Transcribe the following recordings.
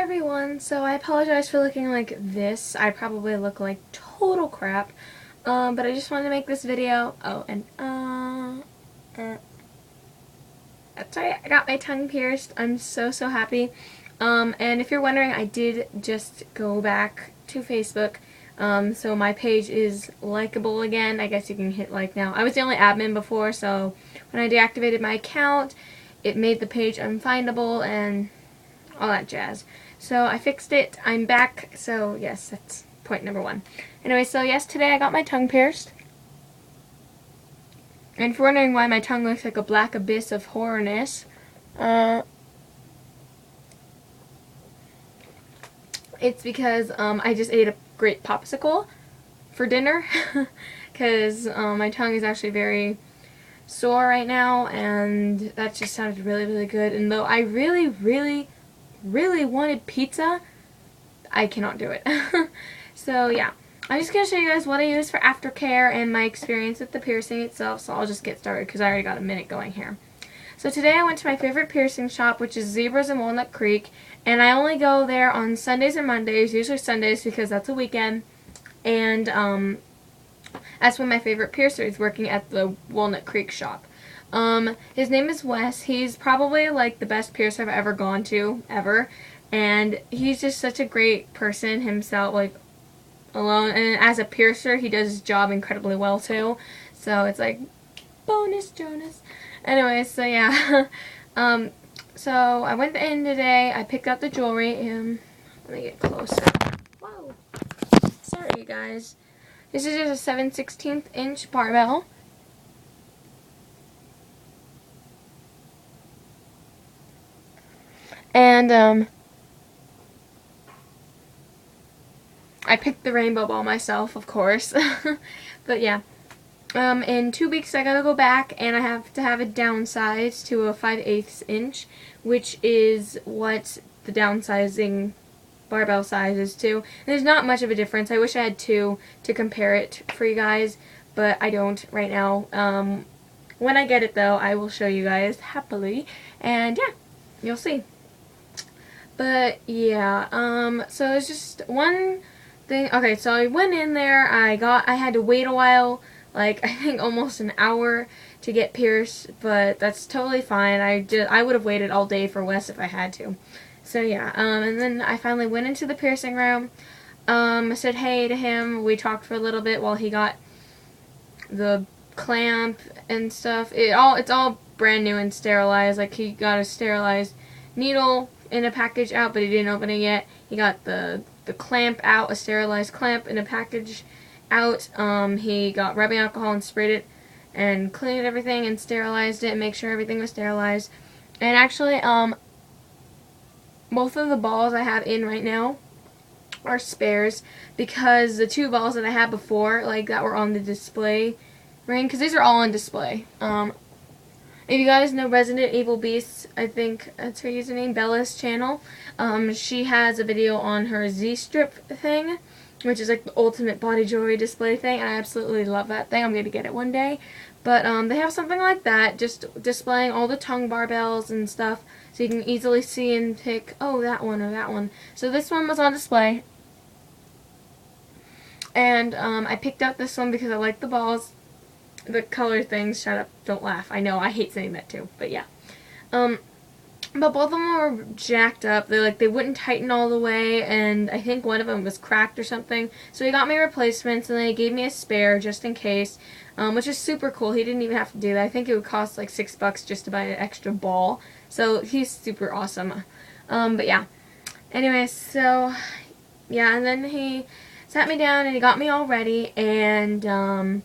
everyone, so I apologize for looking like this. I probably look like total crap, but I just wanted to make this video. Oh, and that's right, I got my tongue pierced. I'm so happy. And if you're wondering, I did just go back to Facebook, so my page is likable again. I guess you can hit like now. I was the only admin before, so when I deactivated my account, it made the page unfindable and all that jazz. So I fixed it. I'm back. So yes, that's point number one. Anyway, so yes, today I got my tongue pierced. And if you're wondering why my tongue looks like a black abyss of horrorness, it's because I just ate a great popsicle for dinner. Because my tongue is actually very sore right now, and that just sounded really good. And though I really wanted pizza, I cannot do it. So yeah, I'm just going to show you guys what I use for aftercare and my experience with the piercing itself, so I'll just get started because I already got a minute going here. So today I went to my favorite piercing shop, which is Zebras in Walnut Creek, and I only go there on Sundays and Mondays, usually Sundays because that's a weekend, and that's when my favorite piercer is working at the Walnut Creek shop. His name is Wes. He's probably like the best piercer I've ever gone to, ever. And he's just such a great person himself, like alone. And as a piercer, he does his job incredibly well too. So it's like, bonus Jonas. Anyway, so yeah. So I went in today. I picked up the jewelry. Let me get closer. Whoa. Sorry, you guys. This is just a 7/16 inch barbell. And I picked the rainbow ball myself, of course. But yeah. In 2 weeks I gotta go back and I have to have it downsized to a 5/8 inch, which is what the downsizing barbell size is to. And there's not much of a difference. I wish I had two to compare it for you guys, but I don't right now. When I get it though, I will show you guys happily. And yeah, you'll see. But yeah, so it's just one thing. Okay, so I went in there, I had to wait a while, like I think almost an hour to get pierced, but that's totally fine. I would have waited all day for Wes if I had to. So yeah, and then I finally went into the piercing room. I said hey to him. We talked for a little bit while he got the clamp and stuff. It's all brand new and sterilized. Like he got a sterilized needle in a package out, but he didn't open it yet. He got the clamp out, a sterilized clamp in a package out. He got rubbing alcohol and sprayed it and cleaned everything and sterilized it and make sure everything was sterilized. And actually, both of the balls I have in right now are spares because the two balls that I had before, like that were on the display ring, because these are all on display. If you guys know Resident Evil Beasts, I think that's her username, Bella's channel. She has a video on her Z-strip thing, which is like the ultimate body jewelry display thing. I absolutely love that thing. I'm going to get it one day. But they have something like that, just displaying all the tongue barbells and stuff, so you can easily see and pick, oh, that one or that one. So this one was on display. And I picked out this one because I like the balls. The color things, shut up, don't laugh. I know, I hate saying that too, but yeah. But both of them were jacked up. They wouldn't tighten all the way, and I think one of them was cracked or something. So he got me replacements, and then he gave me a spare just in case, which is super cool. He didn't even have to do that. I think it would cost like $6 just to buy an extra ball. So he's super awesome. But yeah. Anyway, so yeah, and then he sat me down and he got me all ready, and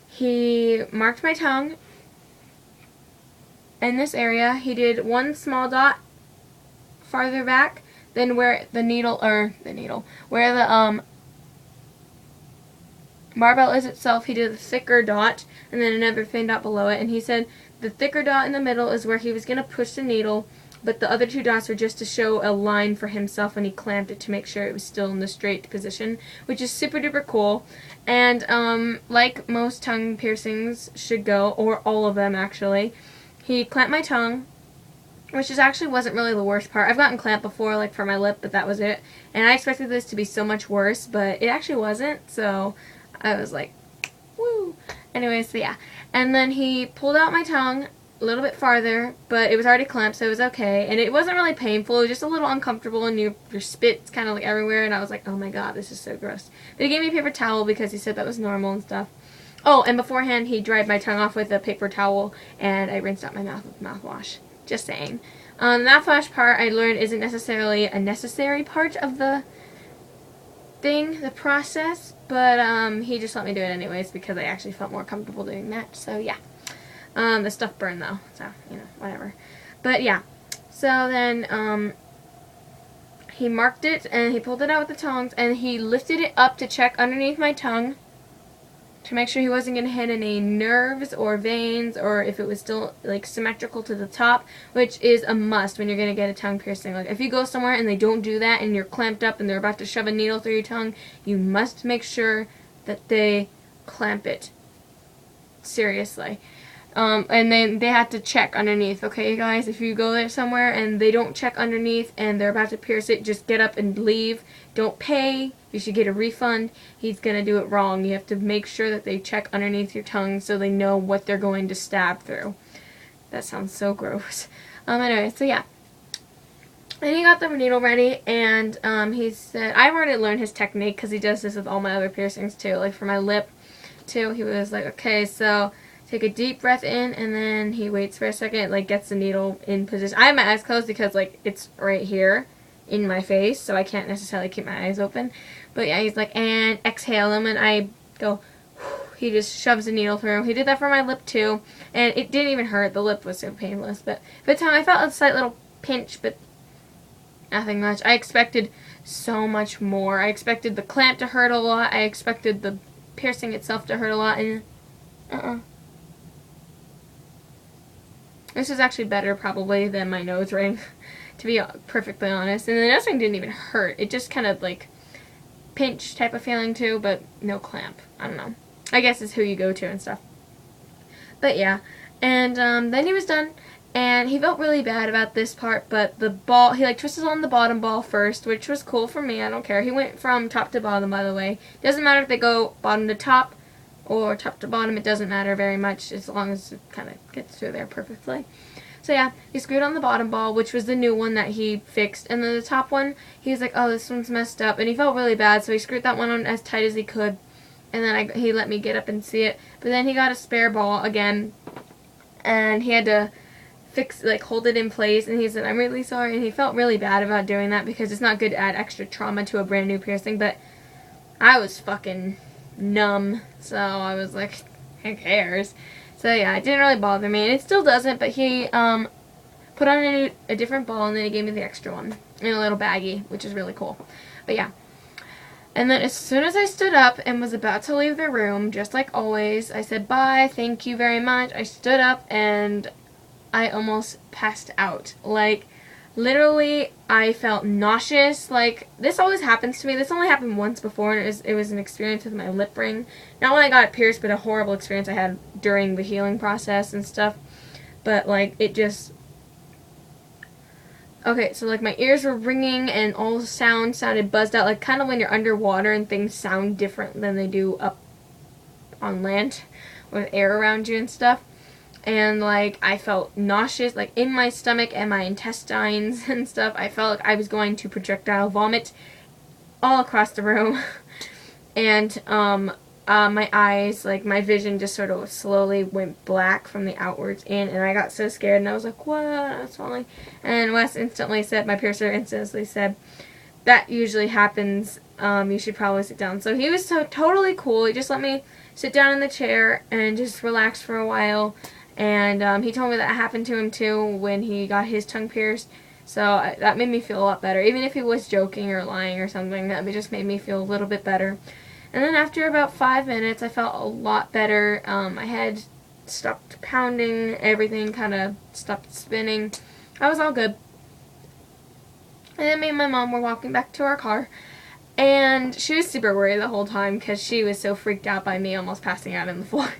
he marked my tongue in this area. He did one small dot farther back than where the where the barbell is itself. He did a thicker dot and then another thin dot below it, and he said the thicker dot in the middle is where he was going to push the needle, but the other two dots were just to show a line for himself, and he clamped it to make sure it was still in the straight position, which is super duper cool. And like most tongue piercings should go, or all of them actually, he clamped my tongue, which is actually wasn't really the worst part. I've gotten clamped before, like for my lip, but that was it. And I expected this to be so much worse, but it actually wasn't, so I was like, woo. Anyways, so yeah. And then he pulled out my tongue a little bit farther, but it was already clamped, so it was okay. And it wasn't really painful, it was just a little uncomfortable, and your spit's kind of like everywhere, and I was like, oh my god, this is so gross. But he gave me a paper towel because he said that was normal and stuff. Oh, and beforehand, he dried my tongue off with a paper towel, and I rinsed out my mouth with mouthwash. Just saying. The mouthwash part I learned isn't necessarily a necessary part of the thing, the process, but he just let me do it anyways because I actually felt more comfortable doing that. So yeah. The stuff burned though, so you know, whatever. But yeah. So then he marked it and he pulled it out with the tongs and he lifted it up to check underneath my tongue to make sure he wasn't going to hit any nerves or veins or if it was still like symmetrical to the top, which is a must when you're going to get a tongue piercing. Like if you go somewhere and they don't do that and you're clamped up and they're about to shove a needle through your tongue, you must make sure that they clamp it. Seriously. And then they had to check underneath, okay guys? If you go there somewhere and they don't check underneath and they're about to pierce it, just get up and leave. Don't pay. You should get a refund. He's going to do it wrong. You have to make sure that they check underneath your tongue so they know what they're going to stab through. That sounds so gross. Anyway, so yeah. And he got the needle ready, and he said, I've already learned his technique because he does this with all my other piercings too. Like for my lip too, he was like, okay, so take a deep breath in, and then he waits for a second, like gets the needle in position. I have my eyes closed because like it's right here in my face, so I can't necessarily keep my eyes open. But yeah, he's like, and exhale him, and I go, he just shoves the needle through. He did that for my lip too, and it didn't even hurt. The lip was so painless, but by the time I felt a slight little pinch, but nothing much. I expected so much more. I expected the clamp to hurt a lot. I expected the piercing itself to hurt a lot, and this is actually better probably than my nose ring, to be perfectly honest. And the nose ring didn't even hurt. It just kind of like pinch type of feeling too, but no clamp. I don't know. I guess it's who you go to and stuff. But yeah. And then he was done. And he felt really bad about this part, but the ball, he like twisted on the bottom ball first, which was cool for me. I don't care. He went from top to bottom, by the way. Doesn't matter if they go bottom to top or top to bottom. It doesn't matter very much as long as it kind of gets through there perfectly. So yeah, he screwed on the bottom ball, which was the new one that he fixed. And then the top one, he was like, oh, this one's messed up. And he felt really bad, so he screwed that one on as tight as he could. And then he let me get up and see it. But then he got a spare ball again, and he had to hold it in place, and he said, I'm really sorry, and he felt really bad about doing that because it's not good to add extra trauma to a brand new piercing, but I was fucking numb, so I was like, who cares? So yeah, it didn't really bother me, and it still doesn't, but he put on a different ball, and then he gave me the extra one in a little baggie, which is really cool. But yeah. And then as soon as I stood up and was about to leave the room, just like always, I said, bye, thank you very much. I stood up, and I almost passed out. Like, literally, I felt nauseous. Like, this always happens to me. This only happened once before, and it was an experience with my lip ring. Not when I got it pierced, but a horrible experience I had during the healing process and stuff. But, like, it just... Okay, so, like, my ears were ringing, and all the sound sounded buzzed out. Like, kind of when you're underwater and things sound different than they do up on land with air around you and stuff. And, like, I felt nauseous, like, in my stomach and my intestines and stuff. I felt like I was going to projectile vomit all across the room. And, my eyes, like, my vision just sort of slowly went black from the outwards in. And I got so scared, and I was like, what? I was falling. And Wes instantly said, my piercer instantly said, that usually happens. You should probably sit down. So he was so totally cool. He just let me sit down in the chair and just relax for a while. And he told me that happened to him too when he got his tongue pierced. So that made me feel a lot better. Even if he was joking or lying or something, that just made me feel a little bit better. And then after about 5 minutes, I felt a lot better. My head stopped pounding. Everything kind of stopped spinning. I was all good. And then me and my mom were walking back to our car. And she was super worried the whole time because she was so freaked out by me almost passing out on the floor.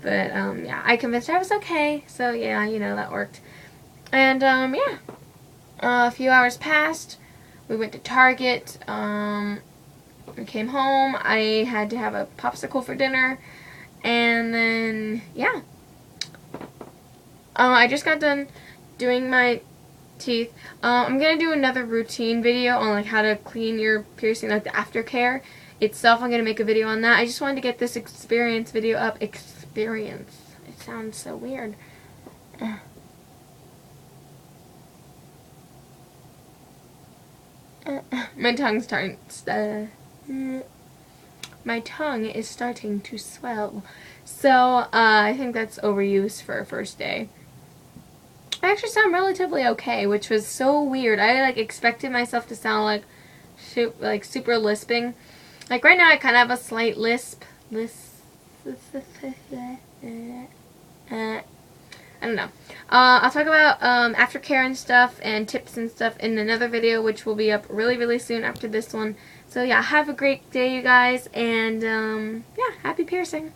But, yeah, I convinced her I was okay. So, yeah, you know, that worked. And yeah, a few hours passed. We went to Target. We came home. I had to have a popsicle for dinner. And then, yeah. I just got done doing my teeth. I'm going to do another routine video on like how to clean your piercing, like the aftercare itself. I'm going to make a video on that. I just wanted to get this experience video up. Experience. It sounds so weird. My tongue's starting. My tongue is starting to swell. So I think that's overuse for a first day. I actually sound relatively okay, which was so weird. I like expected myself to sound like super lisping. Like right now, I kind of have a slight lisp. I don't know. I'll talk about aftercare and stuff and tips and stuff in another video, which will be up really soon after this one. So yeah, have a great day, you guys, and yeah, happy piercing.